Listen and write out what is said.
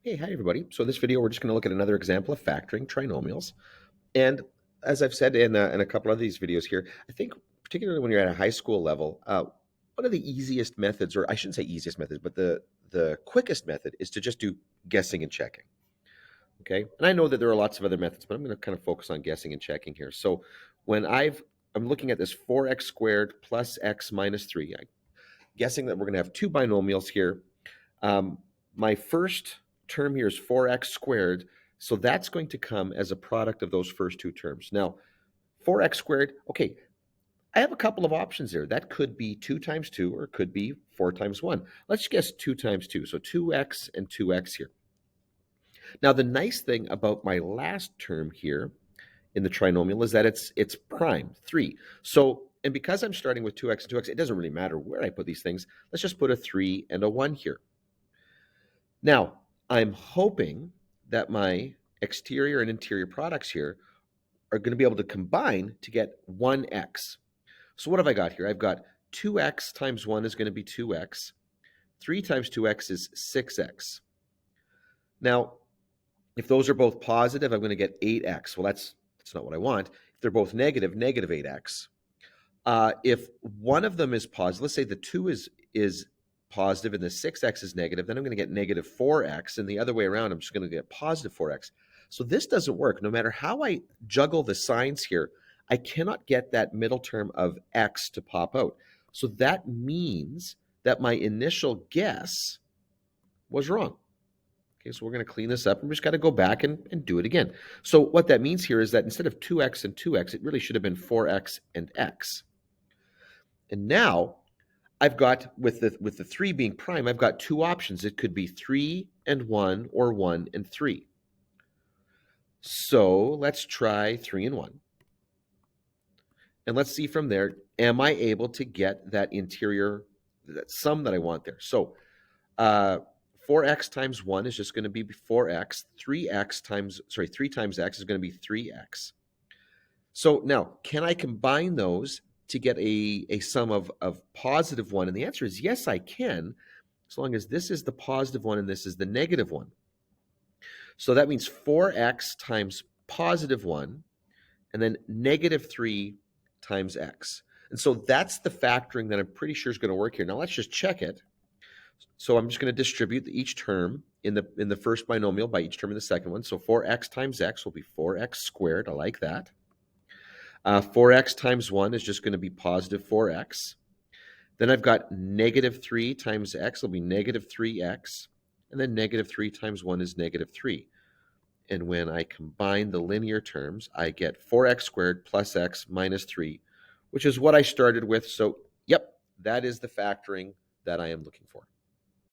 Hey, hi everybody. So in this video, we're just going to look at another example of factoring trinomials. And as I've said in a couple of these videos here, I think particularly when you're at a high school level, one of the easiest methods, or I shouldn't say easiest methods, but the quickest method is to just do guessing and checking. Okay. And I know that there are lots of other methods, but I'm going to kind of focus on guessing and checking here. So when I'm looking at this 4x squared plus x minus 3, I'm guessing that we're going to have two binomials here. um, my first term here is 4x squared, so that's going to come as a product of those first two terms. Now, 4x squared, okay, I have a couple of options there. That could be 2 times 2 or it could be 4 times 1. Let's guess 2 times 2, so 2x and 2x here. Now, the nice thing about my last term here in the trinomial is that it's prime, 3. So, and because I'm starting with 2x and 2x, it doesn't really matter where I put these things. Let's just put a 3 and a 1 here. Now, I'm hoping that my exterior and interior products here are going to be able to combine to get 1x. So what have I got here? I've got 2x times 1 is going to be 2x. 3 times 2x is 6x. Now, if those are both positive, I'm going to get 8x. Well, that's not what I want. If they're both negative, negative 8x. If one of them is positive, let's say the 2 is positive and the 6x is negative, then I'm going to get negative 4x, and the other way around, I'm just going to get positive 4x. So this doesn't work. No matter how I juggle the signs here, I cannot get that middle term of x to pop out. So that means that my initial guess was wrong. Okay, so we're going to clean this up, and we just got to go back and do it again. So what that means here is that instead of 2x and 2x, it really should have been 4x and x. And now I've got, with the 3 being prime, I've got two options. It could be 3 and 1 or 1 and 3. So let's try 3 and 1. And let's see from there, am I able to get that interior, that sum that I want there? So 4x times 1 is just going to be 4x. 3 times x is going to be 3x. So now, can I combine those to get a sum of positive 1? And the answer is yes, I can, as long as this is the positive 1 and this is the negative 1. So that means 4x times positive 1 and then negative 3 times x. And so that's the factoring that I'm pretty sure is going to work here. Now let's just check it. So I'm just going to distribute each term in the first binomial by each term in the second one. So 4x times x will be 4x squared. I like that. 4x times 1 is just going to be positive 4x. Then I've got negative 3 times x will be negative 3x. And then negative 3 times 1 is negative 3. And when I combine the linear terms, I get 4x squared plus x minus 3, which is what I started with. So, yep, that is the factoring that I am looking for.